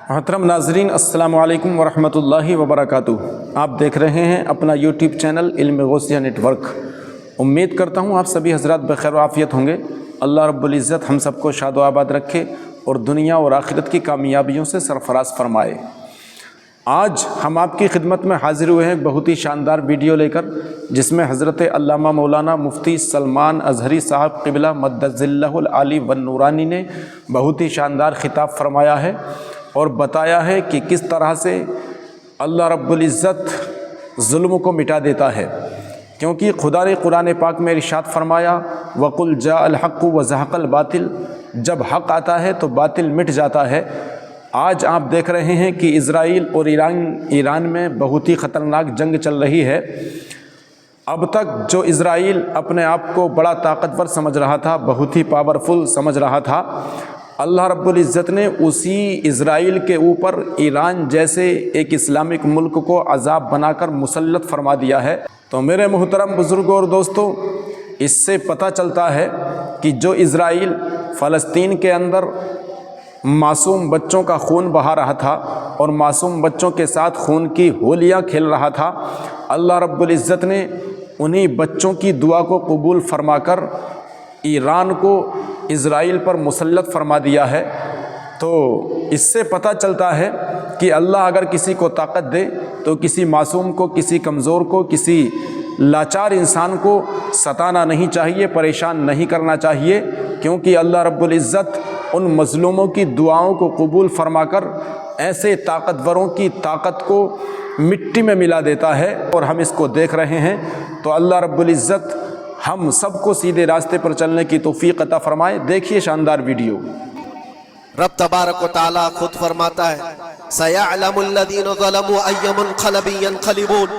محترم ناظرین، السلام علیکم ورحمۃ وبرکاتہ۔ آپ دیکھ رہے ہیں اپنا یوٹیوب چینل علم غوثیہ نیٹ ورک۔ امید کرتا ہوں آپ سبھی حضرات بخیر و عافیت ہوں گے۔ اللہ رب العزت ہم سب کو شاد و آباد رکھے اور دنیا اور آخرت کی کامیابیوں سے سرفراز فرمائے۔ آج ہم آپ کی خدمت میں حاضر ہوئے ہیں ایک بہت ہی شاندار ویڈیو لے کر، جس میں حضرت علامہ مولانا مفتی سلمان اظہری صاحب قبلہ مدد اللہ العالی والنورانی نے بہت ہی شاندار خطاب فرمایا ہے اور بتایا ہے کہ کس طرح سے اللہ رب العزت ظلم کو مٹا دیتا ہے، کیونکہ خدا نے قرآن پاک میں ارشاد فرمایا وَقُلْ جَاءَ الْحَقُّ وَزَهَقَ الْبَاطِلُ، جب حق آتا ہے تو باطل مٹ جاتا ہے۔ آج آپ دیکھ رہے ہیں کہ اسرائیل اور ایران میں بہت ہی خطرناک جنگ چل رہی ہے۔ اب تک جو اسرائیل اپنے آپ کو بڑا طاقتور سمجھ رہا تھا، بہت ہی پاورفل سمجھ رہا تھا، اللہ رب العزت نے اسی اسرائیل کے اوپر ایران جیسے ایک اسلامک ملک کو عذاب بنا کر مسلط فرما دیا ہے۔ تو میرے محترم بزرگوں اور دوستوں، اس سے پتہ چلتا ہے کہ جو اسرائیل فلسطین کے اندر معصوم بچوں کا خون بہا رہا تھا اور معصوم بچوں کے ساتھ خون کی ہولیاں کھیل رہا تھا، اللہ رب العزت نے انہی بچوں کی دعا کو قبول فرما کر ایران کو اسرائیل پر مسلط فرما دیا ہے۔ تو اس سے پتہ چلتا ہے کہ اللہ اگر کسی کو طاقت دے تو کسی معصوم کو، کسی کمزور کو، کسی لاچار انسان کو ستانا نہیں چاہیے، پریشان نہیں کرنا چاہیے، کیونکہ اللہ رب العزت ان مظلوموں کی دعاؤں کو قبول فرما کر ایسے طاقتوروں کی طاقت کو مٹی میں ملا دیتا ہے، اور ہم اس کو دیکھ رہے ہیں۔ تو اللہ رب العزت ہم سب کو سیدھے راستے پر چلنے کی توفیق عطا فرمائے۔ دیکھیے شاندار ویڈیو۔ رب تبارک و تعالی خود فرماتا ہے سَيَعْلَمُ الَّذِينَ ظَلَمُوا أَيَّ مُنْقَلَبٍ يَنْقَلِبُونَ،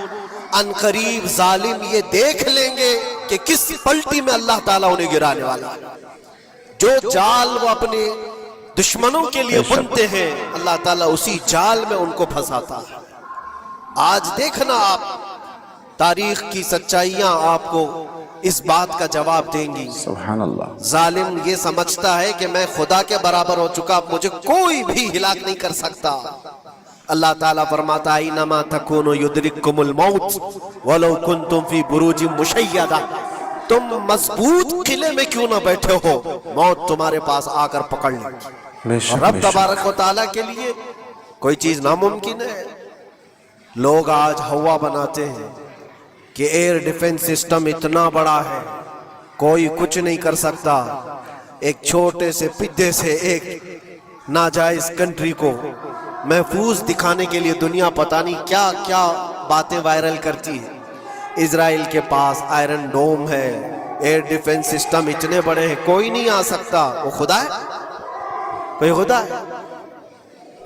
ان قریب ظالم یہ دیکھ لیں گے کہ کس پلٹی میں اللہ تعالیٰ انہیں گرانے والا ہے۔ جو جال وہ اپنے دشمنوں کے لیے بنتے ہیں، اللہ تعالیٰ اسی جال میں ان کو پھنساتا ہے۔ آج دیکھنا آپ تاریخ کی سچائیاں آپ کو اس بات کا جواب دیں گی۔ سبحان اللہ۔ ظالم یہ سمجھتا ہے کہ میں خدا کے برابر ہو چکا، مجھے کوئی بھی ہلاک نہیں کر سکتا۔ اللہ تعالیٰ فرماتا ہے اِنَّمَا تَكُونُ يُدْرِكْكُمُ الْمَوْتِ وَلَوْ كُنْتُمْ فِي بُرُوجٍ مُشَيَّدَةٍ، تم مضبوط قلعے میں کیوں نہ بیٹھے ہو، موت تمہارے پاس آ کر پکڑ لے گی۔ رب تبارک و تعالیٰ کے لیے کوئی چیز ناممکن ہے۔ لوگ آج ہوا بناتے ہیں کہ ایئر ڈیفنس سسٹم اتنا بڑا ہے کوئی کچھ نہیں کر سکتا۔ ایک چھوٹے سے پدے سے ایک ناجائز کنٹری کو محفوظ دکھانے کے لیے دنیا پتہ نہیں کیا کیا باتیں وائرل کرتی ہے۔ اسرائیل کے پاس آئرن ڈوم ہے، ایئر ڈیفنس سسٹم اتنے بڑے ہیں، کوئی نہیں آ سکتا۔ وہ خدا ہے؟ کوئی خدا ہے؟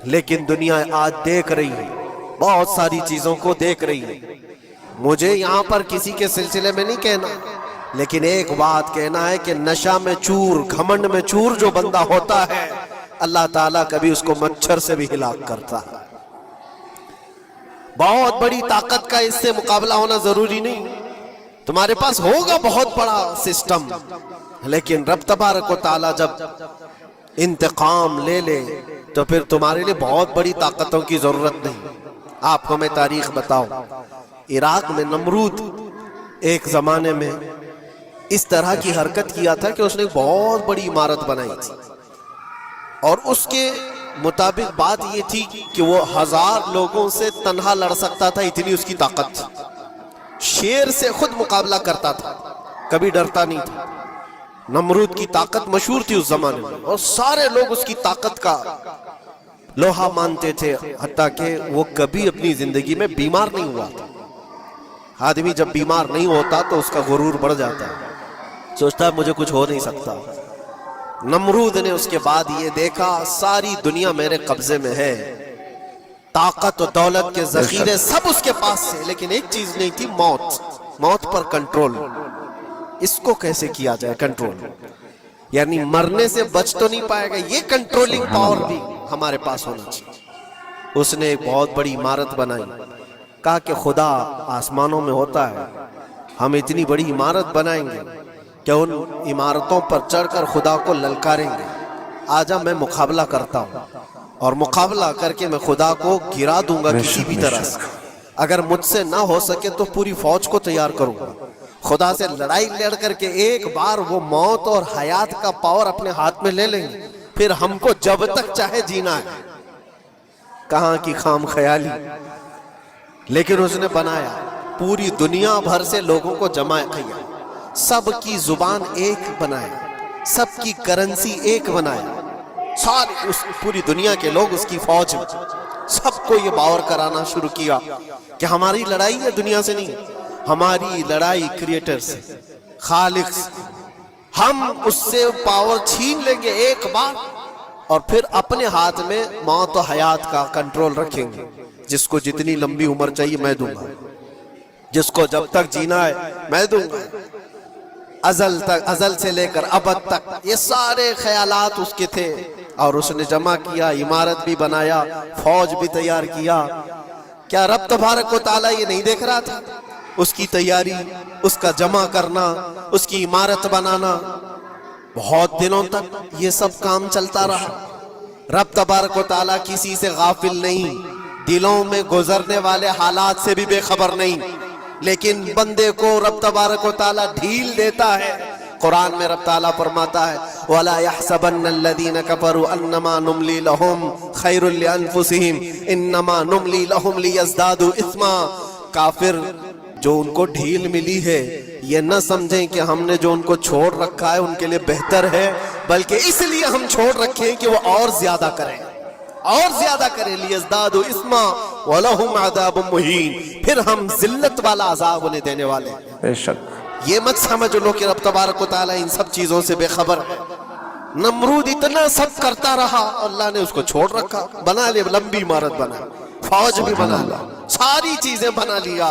لیکن دنیا آج دیکھ رہی ہے، بہت ساری چیزوں کو دیکھ رہی ہے۔ مجھے یہاں پر کسی کے سلسلے میں نہیں کہنا، لیکن ایک بات کہنا ہے کہ نشہ میں چور، گھمنڈ میں چور جو بندہ ہوتا ہے، اللہ تعالیٰ کبھی اس کو مچھر سے بھی ہلاک کرتا ہے۔ بہت بڑی طاقت کا اس سے مقابلہ ہونا ضروری نہیں، تمہارے پاس ہوگا بہت بڑا سسٹم، لیکن رب تبارک و تعالیٰ جب انتقام لے لے تو پھر تمہارے لیے بہت بڑی طاقتوں کی ضرورت نہیں۔ آپ کو میں تاریخ بتاؤں، عراق میں نمرود ایک زمانے میں اس طرح کی حرکت کیا تھا کہ اس نے بہت بڑی عمارت بنائی تھی، اور اس کے مطابق بات یہ تھی کہ وہ 1000 لوگوں سے تنہا لڑ سکتا تھا، اتنی اس کی طاقت تھی۔ شیر سے خود مقابلہ کرتا تھا، کبھی ڈرتا نہیں تھا۔ نمرود کی طاقت مشہور تھی اس زمانے میں، اور سارے لوگ اس کی طاقت کا لوہا مانتے تھے، حتیٰ کہ وہ کبھی اپنی زندگی میں بیمار نہیں ہوا تھا۔ آدمی جب بیمار نہیں ہوتا تو اس کا غرور بڑھ جاتا ہے، سوچتا ہے مجھے کچھ ہو نہیں سکتا۔ نمرود نے اس کے بعد یہ دیکھا ساری دنیا میرے قبضے میں ہے، طاقت و دولت کے ذخیرے سب اس کے پاس سے، لیکن ایک چیز نہیں تھی، موت پر کنٹرول۔ اس کو کیسے کیا جائے کنٹرول؟ یعنی مرنے سے بچ تو نہیں پائے گا، یہ کنٹرولنگ پاور بھی ہمارے پاس ہونا چاہیے۔ اس نے ایک بہت بڑی عمارت بنائی، کہا کہ خدا آسمانوں میں ہوتا ہے، ہم اتنی بڑی عمارت بنائیں گے کہ ان عمارتوں پر چڑھ کر خدا کو للکاریں گے۔ آجا میں مقابلہ کرتا ہوں، اور مقابلہ کر کے میں خدا کو گرا دوں گا کسی بھی طرح سے. اگر مجھ سے نہ ہو سکے تو پوری فوج کو تیار کروں گا. خدا سے لڑائی لڑ کر کے ایک بار وہ موت اور حیات کا پاور اپنے ہاتھ میں لے لیں گے, پھر ہم کو جب تک چاہے جینا ہے. کہاں کی خام خیالی, لیکن اس نے بنایا, پوری دنیا بھر سے لوگوں کو جمع کیا, سب کی زبان ایک بنایا, سب کی کرنسی ایک بنایا, ساری پوری دنیا کے لوگ اس کی فوج میں, سب کو یہ باور کرانا شروع کیا کہ ہماری لڑائی ہے دنیا سے نہیں, ہماری لڑائی کریٹر سے, خالق سے. ہم اس سے پاور چھین لیں گے ایک بار, اور پھر اپنے ہاتھ میں موت و حیات کا کنٹرول رکھیں گے. جس کو جتنی لمبی عمر چاہیے میں دوں گا, جس کو جب تک جینا ہے میں دوں گا. ازل تک, ازل سے لے کر ابد تک یہ سارے خیالات اس کے تھے, اور اس نے جمع کیا, عمارت بھی بنایا, فوج بھی تیار کیا. کیا رب تبارک و تعالیٰ یہ نہیں دیکھ رہا تھا اس کی تیاری, اس کا جمع کرنا, اس کی عمارت بنانا؟ بہت دنوں تک یہ سب کام چلتا رہا. رب تبارک و تعالیٰ کسی سے غافل نہیں, دلوں میں گزرنے والے حالات سے بھی بے خبر نہیں, لیکن بندے کو رب تبارک و تعالیٰ ڈھیل دیتا ہے. قرآن میں رب تعالیٰ فرماتا ہے وَلَا يَحْسَبَنَّ الَّذِينَ كَفَرُوا أَنَّمَا نُمْلِي لَهُمْ خَيْرٌ لِأَنفُسِهِمْ إِنَّمَا نُمْلِي لَهُمْ لِيَزْدَادُوا إِثْمًا. کافر جو ان کو ڈھیل ملی ہے یہ نہ سمجھیں کہ ہم نے جو ان کو چھوڑ رکھا ہے ان کے لیے بہتر ہے, بلکہ اس لیے ہم چھوڑ رکھیں کہ وہ اور زیادہ کریں, اور زیادہ کریں. لِيَزْدَادُوا إِثْمًا وَلَهُمْ عَذَابٌ مُّهِينٌ, پھر ہم ذلت والا عذاب انہیں دینے والے ہیں. بے شک یہ مت سمجھ لو کہ رب تبارک و تعالیٰ ان سب چیزوں سے بے خبر ہے. نمرود اتنا سب کرتا رہا, اللہ نے اس کو چھوڑ رکھا. بنا لے, لمبی عمارت بنا, فوج بھی بنا لا, ساری چیزیں بنا لیا.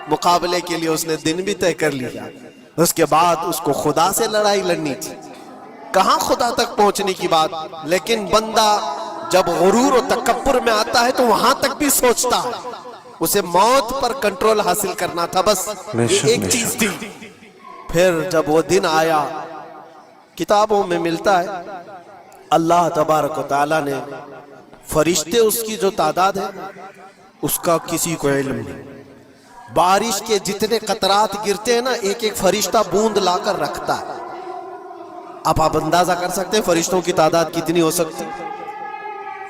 مقابلے کے لیے اس نے دن بھی طے کر لیا. اس کے بعد اس کو خدا سے لڑائی لڑنی تھی. کہاں خدا تک پہنچنے کی بات, لیکن بندہ جب غرور و تکبر میں آتا ہے تو وہاں تک بھی سوچتا ہے. اسے موت پر کنٹرول حاصل کرنا تھا, بس یہ ایک چیز تھی. پھر جب وہ دن آیا, کتابوں میں ملتا ہے اللہ تبارک و تعالیٰ نے فرشتے, اس کی جو تعداد ہے اس کا کسی کو علم نہیں. بارش کے جتنے قطرات گرتے ہیں نا, ایک ایک فرشتہ بوند لا کر رکھتا ہے. اب آپ اندازہ کر سکتے ہیں فرشتوں کی تعداد کتنی ہو سکتی.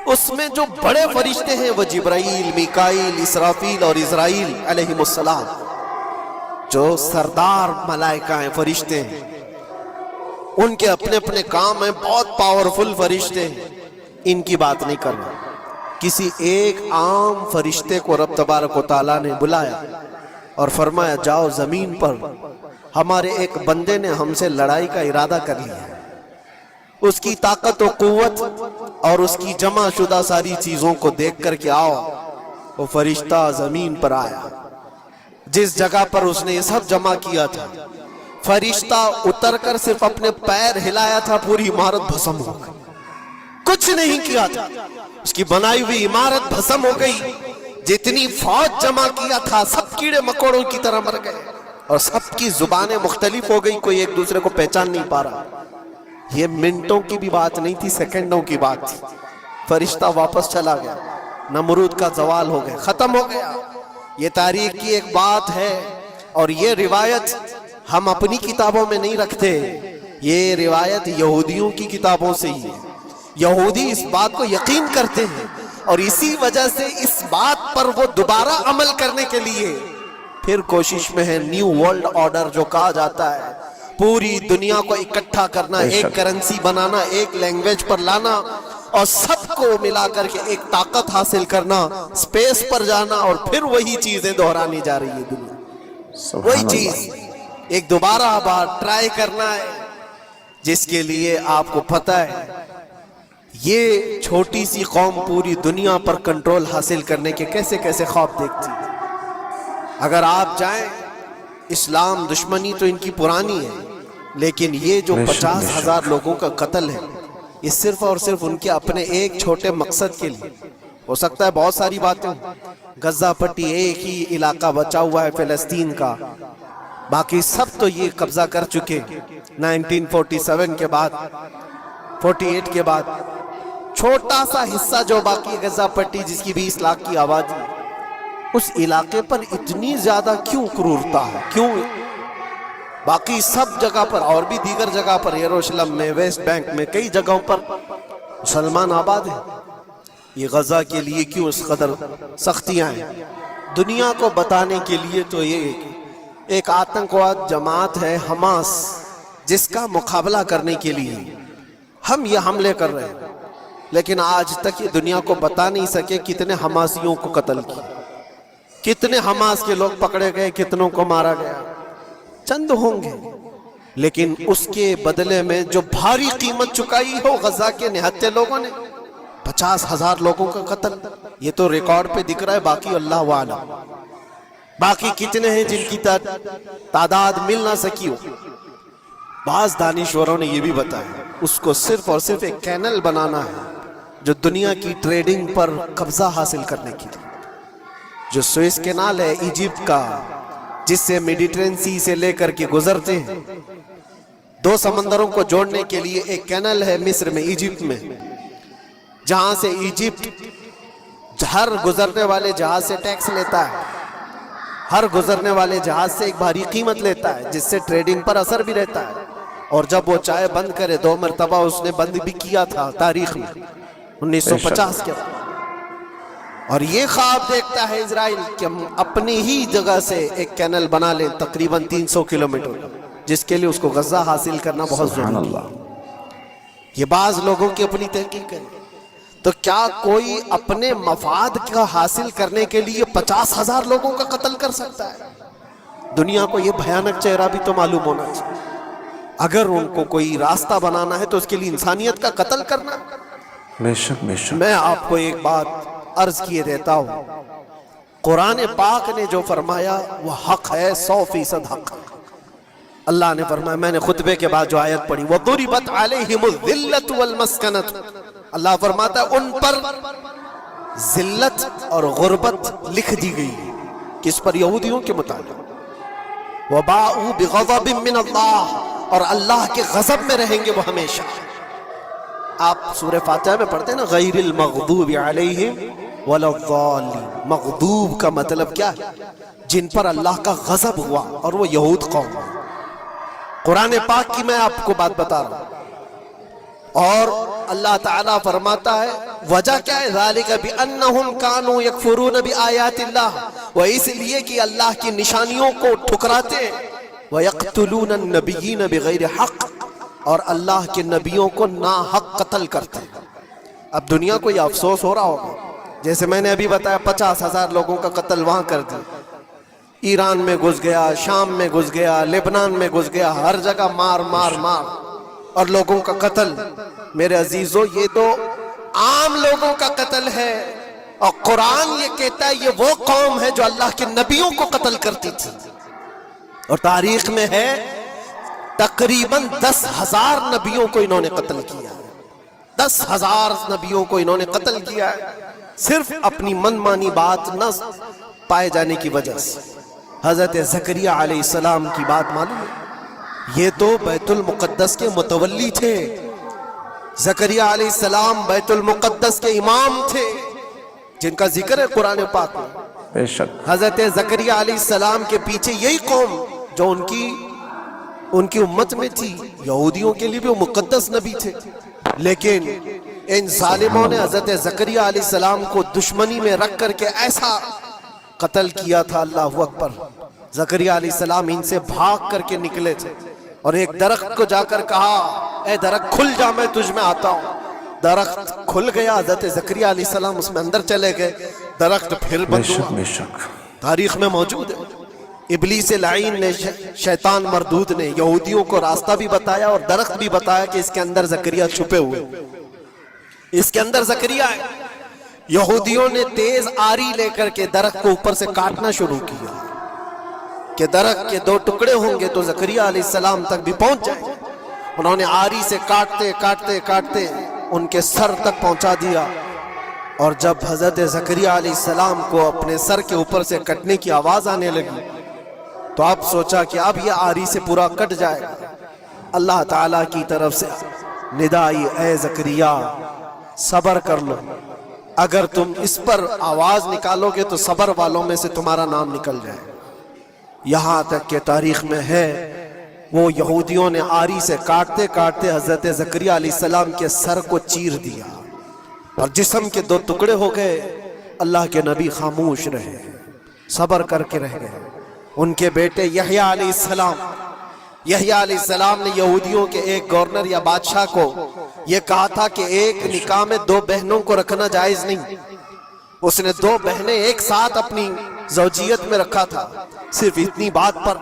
اس میں جو بڑے فرشتے ہیں وہ جبرائیل, میکائیل, اسرافیل اور اسرائیل علیہم السلام, جو سردار ملائکہ ہیں, فرشتے ہیں. ان کے اپنے اپنے کام ہیں, بہت پاورفل فرشتے ہیں. ان کی بات نہیں کرنا. کسی ایک عام فرشتے کو رب تبارک و تعالیٰ نے بلایا اور فرمایا جاؤ زمین پر, ہمارے ایک بندے نے ہم سے لڑائی کا ارادہ کر لیا ہے. اس کی طاقت و قوت اور اس کی جمع شدہ ساری چیزوں کو دیکھ کر کے آؤ. وہ فرشتہ زمین پر آیا. جس جگہ پر اس نے یہ سب جمع کیا تھا, فرشتہ اتر کر صرف اپنے پیر ہلایا تھا, پوری عمارت بھسم ہو گئی. کچھ نہیں کیا تھا, اس کی بنائی ہوئی عمارت بھسم ہو گئی. جتنی فوج جمع کیا تھا سب کیڑے مکوڑوں کی طرح مر گئے, اور سب کی زبانیں مختلف ہو گئی, کوئی ایک دوسرے کو پہچان نہیں پا رہا. یہ منٹوں کی بھی بات نہیں تھی, سیکنڈوں کی بات تھی. فرشتہ واپس چلا گیا, نمرود کا زوال ہو گیا, ختم ہو گیا. یہ تاریخ کی ایک بات ہے, اور یہ روایت ہم اپنی کتابوں میں نہیں رکھتے. یہ روایت یہودیوں کی کتابوں سے ہی ہے. یہودی اس بات کو یقین کرتے ہیں, اور اسی وجہ سے اس بات پر وہ دوبارہ عمل کرنے کے لیے پھر کوشش میں ہے. نیو ورلڈ آرڈر جو کہا جاتا ہے, پوری دنیا کو اکٹھا کرنا, ایک کرنسی بنانا, ایک لینگویج پر لانا, اور سب کو ملا کر کے ایک طاقت حاصل کرنا, سپیس پر جانا, اور پھر وہی چیزیں دہرانی جا رہی ہے دنیا. وہی چیز ایک دوبارہ بار ٹرائی کرنا ہے, جس کے لیے آپ کو پتہ ہے یہ چھوٹی سی قوم پوری دنیا پر کنٹرول حاصل کرنے کے کیسے کیسے خواب دیکھتی ہے. اگر آپ جائیں, اسلام دشمنی تو ان کی پرانی ہے, لیکن یہ جو 50,000 لوگوں کا قتل ہے, یہ صرف اور صرف ان کے اپنے ایک چھوٹے مقصد کے لیے. ہو سکتا ہے بہت ساری باتیں, غزہ پٹی ایک ہی علاقہ بچا ہوا ہے فلسطین کا, باقی سب تو یہ قبضہ کر چکے 1947 کے بعد, 48 کے بعد. چھوٹا سا حصہ جو باقی غزہ پٹی جس کی 20 لاکھ کی آبادی، اس علاقے پر اتنی زیادہ کیوں کرورتا ہے؟ کیوں؟ باقی سب جگہ پر اور بھی دیگر جگہ پر، یروشلم میں، ویسٹ بینک میں، کئی جگہوں پر مسلمان آباد ہیں، یہ غزہ کے لیے کیوں اس قدر سختیاں ہیں؟ دنیا کو بتانے کے لیے تو یہ ایک آتنکواد جماعت ہے حماس، جس کا مقابلہ کرنے کے لیے ہم یہ حملے کر رہے ہیں، لیکن آج تک یہ دنیا کو بتا نہیں سکے کتنے حماسیوں کو قتل کیا، کتنے حماس کے لوگ پکڑے گئے، کتنوں کو مارا گیا، چند ہوں گے، لیکن اس کے بدلے میں جو بھاری قیمت چکائی ہو غزہ کے نہتے لوگوں نے، 50,000 لوگوں کا قتل، یہ تو ریکارڈ پہ دکھ رہا ہے، باقی اللہ عالم، باقی کتنے ہیں جن کی تعداد مل نہ سکی ہو۔ بعض دانشوروں نے یہ بھی بتایا اس کو صرف اور صرف ایک کینل بنانا ہے جو دنیا کی ٹریڈنگ پر قبضہ حاصل کرنے کے لیے، جو سوئس کینال ہے ایجپٹ کا، جس سے میڈیٹرین سی سے لے کر کے گزرتے ہیں، 2 سمندروں کو جوڑنے کے لیے ایک کینل ہے مصر میں، ایجپٹ میں، جہاں سے ایجپٹ ہر گزرنے والے جہاز سے ٹیکس لیتا ہے، ہر گزرنے والے جہاز سے ایک بھاری قیمت لیتا ہے، جس سے ٹریڈنگ پر اثر بھی رہتا ہے، اور جب وہ چاہے بند کرے، 2 مرتبہ اس نے بند بھی کیا تھا تاریخ میں 1950 کے بعد، اور یہ خواب دیکھتا ہے اسرائیل کہ ہم اپنی ہی جگہ سے ایک کینل بنا لیں تقریباً 300 کلومیٹر، جس کے لیے اس کو غزہ حاصل کرنا بہت ضروری ہے۔ یہ بعض لوگوں کی اپنی تحقیق ہے، تو کیا کوئی اپنے مفاد کا حاصل کرنے کے لیے 50,000 لوگوں کا قتل کر سکتا ہے؟ دنیا کو یہ بھیانک چہرہ بھی تو معلوم ہونا چاہیے۔ اگر ان کو کوئی راستہ بنانا ہے تو اس کے لیے انسانیت کا قتل کرنا۔ بے شک بے شک۔ میں آپ کو ایک بات عرض کیے دیتا ہوں، قرآن پاک نے جو فرمایا وہ حق ہے، 100% حق ہے۔ اللہ نے فرمایا، میں نے خطبے کے بعد جو آیت پڑھی، وَضُرِبَتْ عَلَيْهِمُ الذِّلَّةُ وَالْمَسْكَنَةُ، اللہ فرماتا ہے ان پر ذلت اور غربت لکھ دی گئی، کس پر؟ یہودیوں کے متعلق۔ وَبَاءُوا بِغَضَبٍ مِّنَ اللَّهِ، اور اللہ کے غضب میں رہیں گے وہ ہمیشہ۔ آپ سورہ فاتحہ میں پڑھتے ہیں نا، غیر المغضوب علیہم ولا الضالین، مغضوب کا مطلب کیا ہے؟ جن پر اللہ کا غضب ہوا، اور وہ یہود قوم ہے۔ قرآن پاک کی میں آپ کو بات بتا رہا ہوں، اور اللہ تعالیٰ فرماتا ہے وجہ کیا ہے؟ ذالک بانہم کانوا یکفرون بآیات اللہ، وہ اس لیے کہ اللہ کی نشانیوں کو ٹھکراتے ہیں، ویقتلون النبیین بغیر حق، اور اللہ کے نبیوں کو ناحق قتل کرتے ہیں۔ اب دنیا کو یہ افسوس ہو رہا ہوگا، جیسے میں نے ابھی بتایا 50,000 لوگوں کا قتل وہاں کر دیا، ایران میں گھس گیا، شام میں گھس گیا، لبنان میں گھس گیا، ہر جگہ مار مار مار اور لوگوں کا قتل۔ میرے عزیزو، یہ تو عام لوگوں کا قتل ہے، اور قرآن یہ کہتا ہے یہ وہ قوم ہے جو اللہ کے نبیوں کو قتل کرتی تھی، اور تاریخ میں ہے تقریباً 10,000 نبیوں کو انہوں نے قتل کیا، 10,000 نبیوں کو انہوں نے قتل کیا ہے، صرف اپنی من مانی بات نہ پائے جانے کی وجہ سے۔ حضرت زکریا علیہ السلام کی بات معلوم ہے، یہ تو بیت المقدس کے متولی تھے، زکریا علیہ السلام بیت المقدس کے امام تھے، جن کا ذکر ہے قرآن پاک میں۔ بے شک۔ حضرت زکریا علیہ السلام کے پیچھے یہی قوم جو ان کی امت میں تھی، یہودیوں کے لیے بھی وہ مقدس نبی تھے، لیکن ان ظالموں نے حضرت زکریا علیہ السلام کو دشمنی میں رکھ کر کے ایسا قتل کیا تھا، اللہ اکبر۔ زکریا علیہ السلام ان سے بھاگ کر کے نکلے تھے، اور ایک درخت کو جا کر کہا، اے درخت کھل جا، میں تجھ میں آتا ہوں۔ درخت کھل گیا، حضرت زکریا علیہ السلام اس میں اندر چلے گئے، درخت پھر بند ہوا۔ بے شک۔ تاریخ میں موجود ہے، ابلیس لعین نے، شیطان مردود نے یہودیوں کو راستہ بھی بتایا اور درخت بھی بتایا کہ اس کے اندر زکریا چھپے ہوئے، اس کے اندر زکریا ہے۔ یہودیوں نے تیز آری لے کر کے درخت کو اوپر سے کاٹنا شروع کیا کہ درخت کے 2 ٹکڑے ہوں گے تو زکریا علیہ السلام تک بھی پہنچ جائیں گے۔ انہوں نے آری سے کاٹتے کاٹتے کاٹتے ان کے سر تک پہنچا دیا، اور جب حضرت زکریا علیہ السلام کو اپنے سر کے اوپر سے کٹنے کی آواز آنے لگی تو آپ سوچا کہ اب یہ آری سے پورا کٹ جائے گا۔ اللہ تعالیٰ کی طرف سے ندا آئی، اے زکریا صبر کر لو. اگر تم اس پر آواز نکالو گے تو صبر والوں میں سے تمہارا نام نکل جائے. یہاں تک کہ تاریخ میں ہے وہ یہودیوں نے آری سے کاٹتے کاٹتے حضرت زکریا علیہ السلام کے سر کو چیر دیا اور جسم کے 2 ٹکڑے ہو گئے. اللہ کے نبی خاموش رہے, صبر کر کے رہ گئے. ان کے بیٹے یحییٰ علیہ السلام نے یہودیوں کے ایک گورنر یا بادشاہ کو یہ کہا تھا کہ ایک نکاح میں 2 بہنوں کو رکھنا جائز نہیں. اس نے 2 بہنیں ایک ساتھ اپنی زوجیت میں رکھا تھا. صرف اتنی بات پر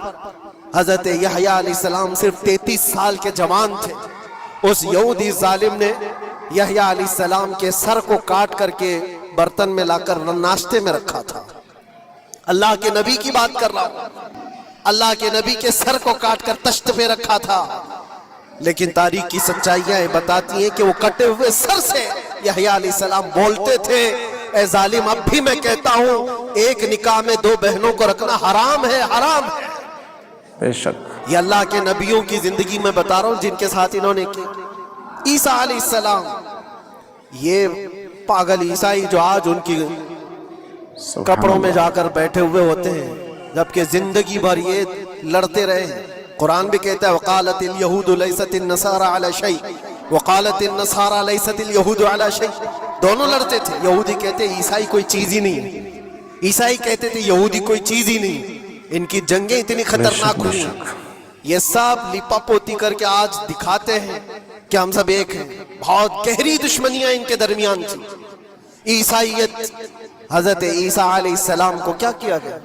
حضرت یحییٰ علیہ السلام صرف 33 سال کے جوان تھے. اس یہودی ظالم نے یحییٰ علیہ السلام کے سر کو کاٹ کر کے برتن میں لا کر ناشتے میں رکھا تھا. اللہ کے نبی کی بات کر رہا ہوں. اللہ کے نبی کے سر کو کاٹ کر تشت پہ رکھا تھا. لیکن تاریخ کی سچائیاں بتاتی ہیں کہ وہ کٹے ہوئے سر سے یحییٰ علیہ السلام بولتے تھے, اے ظالم, اب بھی میں کہتا ہوں ایک نکاح میں 2 بہنوں کو رکھنا حرام ہے, حرام ہے. بے شک یہ اللہ کے نبیوں کی زندگی میں بتا رہا ہوں جن کے ساتھ انہوں نے کی. عیسیٰ علیہ السلام, یہ پاگل عیسائی جو آج ان کی کپڑوں میں جا کر بیٹھے ہوئے ہوتے ہیں جبکہ زندگی بھر یہ لڑتے رہے ہیں. قرآن بھی کہتا ہے وقالت اليہود لیست النصارى علی شیء وقالت النصارى لیست اليہود علی شیء. دونوں لڑتے تھے. یہودی کہتے عیسائی کوئی چیز ہی نہیں, عیسائی کہتے تھے یہودی کوئی چیز ہی نہیں. ان کی جنگیں اتنی خطرناک ہوئی. یہ سب لپا پوتی کر کے آج دکھاتے ہیں کہ ہم سب ایک ہیں. بہت گہری دشمنیاں ان کے درمیان تھی. عیسائیت, حضرت عیسیٰ علیہ السلام کو کیا کیا گیا؟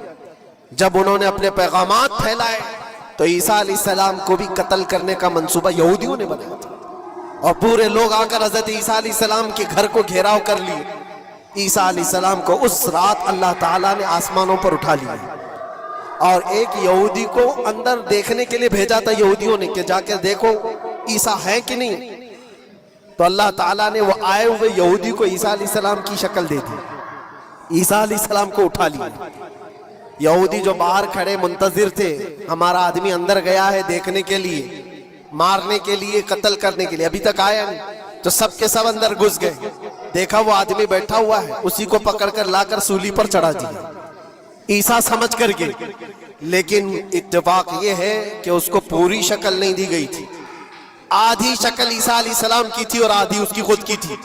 جب انہوں نے اپنے پیغامات پھیلائے تو عیسیٰ علیہ السلام کو بھی قتل کرنے کا منصوبہ یہودیوں نے بنایا تھا اور پورے لوگ آ کر حضرت عیسیٰ علیہ السلام کے گھر کو گھیراؤ کر لیے. عیسیٰ علیہ السلام کو اس رات اللہ تعالیٰ نے آسمانوں پر اٹھا لیا اور ایک یہودی کو اندر دیکھنے کے لیے بھیجا تھا یہودیوں نے کہ جا کے دیکھو عیسیٰ ہے کہ نہیں. تو اللہ تعالیٰ نے وہ آئے ہوئے یہودی کو عیسیٰ علیہ السلام کی شکل دے دی. عیسیٰ علیہ السلام کو اٹھا لیا. یہودی جو باہر کھڑے منتظر تھے, ہمارا آدمی اندر گیا ہے دیکھنے کے لیے, مارنے کے لیے, قتل کرنے کے لیے, ابھی تک آیا نہیں. تو سب کے سب اندر گھس گئے. دیکھا وہ آدمی بیٹھا ہوا ہے, اسی کو پکڑ کر لا کر سولی پر چڑھا دیا عیسیٰ سمجھ کر کے. لیکن اتفاق یہ ہے کہ اس کو پوری شکل نہیں دی گئی تھی. آدھی شکل عیسیٰ علیہ السلام کی تھی اور آدھی اس کی خود کی تھی.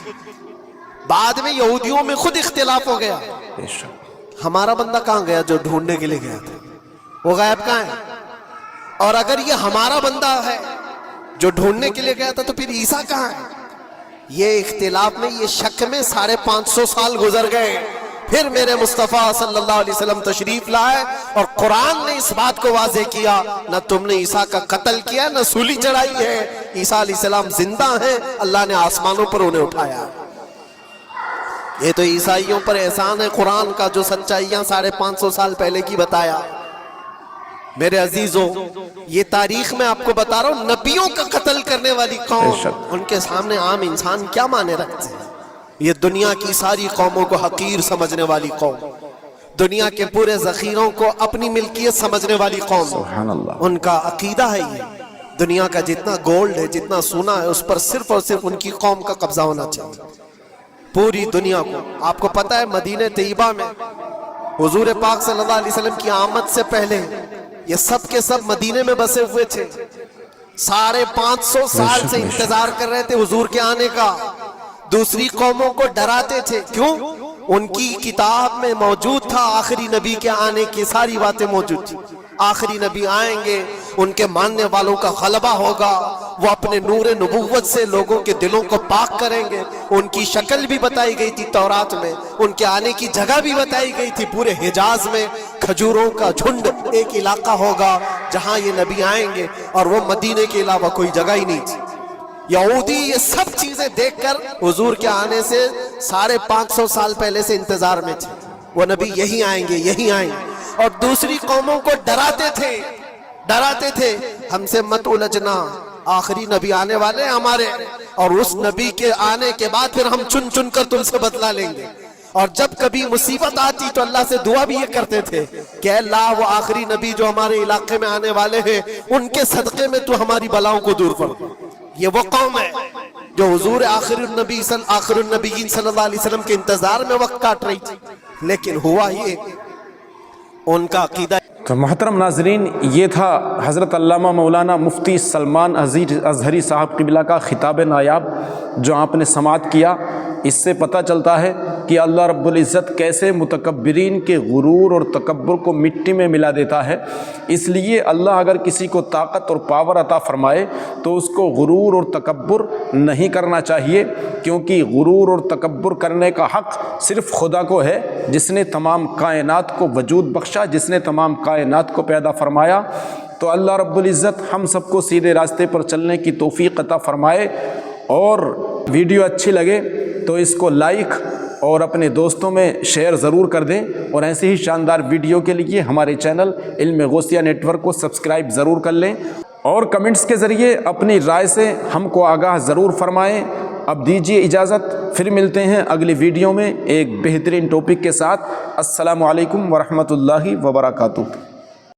بعد میں یہودیوں میں خود اختلاف ہو گیا. ہمارا بندہ کہاں گیا جو ڈھونڈنے کے لیے گیا تھا؟ وہ غائب کہاں ہے؟ اور اگر یہ ہمارا بندہ ہے جو ڈھونڈنے کے لیے گیا تھا تو پھر عیسیٰ کہاں ہے؟ یہ اختلاف میں, یہ شک میں 550 سال گزر گئے. پھر میرے مصطفیٰ صلی اللہ علیہ وسلم تشریف لائے اور قرآن نے اس بات کو واضح کیا, نہ تم نے عیسیٰ کا قتل کیا نہ سولی چڑھائی ہے. عیسیٰ علیہ السلام زندہ ہیں, اللہ نے آسمانوں پر انہیں اٹھایا. یہ تو عیسائیوں پر احسان ہے قرآن کا جو سچائیاں 550 سال پہلے کی بتایا. میرے عزیزوں, یہ تاریخ میں آپ کو بتا رہا ہوں, نبیوں کا قتل کرنے والی قوم, ان کے سامنے عام انسان کیا مانے رکھتے ہیں؟ یہ دنیا کی ساری قوموں کو حقیر سمجھنے والی قوم, دنیا کے پورے ذخیروں کو اپنی ملکیت سمجھنے والی قوم. سبحان اللہ. ان کا عقیدہ ہے یہ دنیا کا جتنا گولڈ ہے, جتنا سونا ہے, اس پر صرف اور صرف ان کی قوم کا قبضہ ہونا چاہیے. پوری دنیا کو. آپ کو پتہ ہے مدینہ طیبہ میں حضور پاک صلی اللہ علیہ وسلم کی آمد سے پہلے یہ سب کے سب مدینے میں بسے ہوئے تھے. 550 سال سے انتظار کر رہے تھے حضور کے آنے کا. دوسری قوموں کو ڈراتے تھے. کیوں؟ ان کی کتاب میں موجود تھا آخری نبی کے آنے کی ساری باتیں موجود تھی. آخری نبی آئیں گے, ان کے ماننے والوں کا غلبہ ہوگا, وہ اپنے نور نبوت سے لوگوں کے دلوں کو پاک کریں گے. ان کی شکل بھی بتائی گئی تھی تورات میں, ان کے آنے کی جگہ بھی بتائی گئی تھی. پورے حجاز میں کھجوروں کا جھنڈ ایک علاقہ ہوگا جہاں یہ نبی آئیں گے, اور وہ مدینے کے علاوہ کوئی جگہ ہی نہیں تھی. یہودی یہ سب چیزیں دیکھ کر حضور کے آنے سے 550 سال پہلے سے انتظار میں تھے. وہ نبی یہی آئیں گے, یہی آئیں گے. اور دوسری قوموں کو ڈراتے تھے ہم سے مت الجھنا, آخری نبی آنے والے ہیں ہمارے, اور اس نبی کے آنے کے بعد پھر ہم چن چن کر تم سے بدلہ لیں گے. اور جب کبھی مصیبت آتی تو اللہ سے دعا بھی یہ کرتے تھے کہ اللہ وہ آخری نبی جو ہمارے علاقے میں آنے والے ہیں ان کے صدقے میں تو ہماری بلاؤں کو دور کر. یہ وہ قوم ہے جو حضور آخر النبیین صلی اللہ علیہ وسلم کے انتظار میں وقت کاٹ رہی تھی، لیکن ہوا یہ ان کا عقیدہ۔ تو محترم ناظرین، یہ تھا حضرت علامہ مولانا مفتی سلمان اظہری صاحب قبلہ کا خطاب نایاب جو آپ نے سماعت کیا۔ اس سے پتہ چلتا ہے کہ اللہ رب العزت کیسے متکبرین کے غرور اور تکبر کو مٹی میں ملا دیتا ہے۔ اس لیے اللہ اگر کسی کو طاقت اور پاور عطا فرمائے تو اس کو غرور اور تکبر نہیں کرنا چاہیے، کیونکہ غرور اور تکبر کرنے کا حق صرف خدا کو ہے، جس نے تمام کائنات کو وجود بخشا، جس نے تمام کائنات کو پیدا فرمایا۔ تو اللہ رب العزت ہم سب کو سیدھے راستے پر چلنے کی توفیق عطا فرمائے۔ اور ویڈیو اچھی لگے تو اس کو لائک اور اپنے دوستوں میں شیئر ضرور کر دیں، اور ایسے ہی شاندار ویڈیو کے لیے ہمارے چینل علم غوثیہ نیٹ ورک کو سبسکرائب ضرور کر لیں، اور کمنٹس کے ذریعے اپنی رائے سے ہم کو آگاہ ضرور فرمائیں۔ اب دیجیے اجازت، پھر ملتے ہیں اگلی ویڈیو میں ایک بہترین ٹاپک کے ساتھ۔ السلام علیکم ورحمۃ اللہ وبرکاتہ۔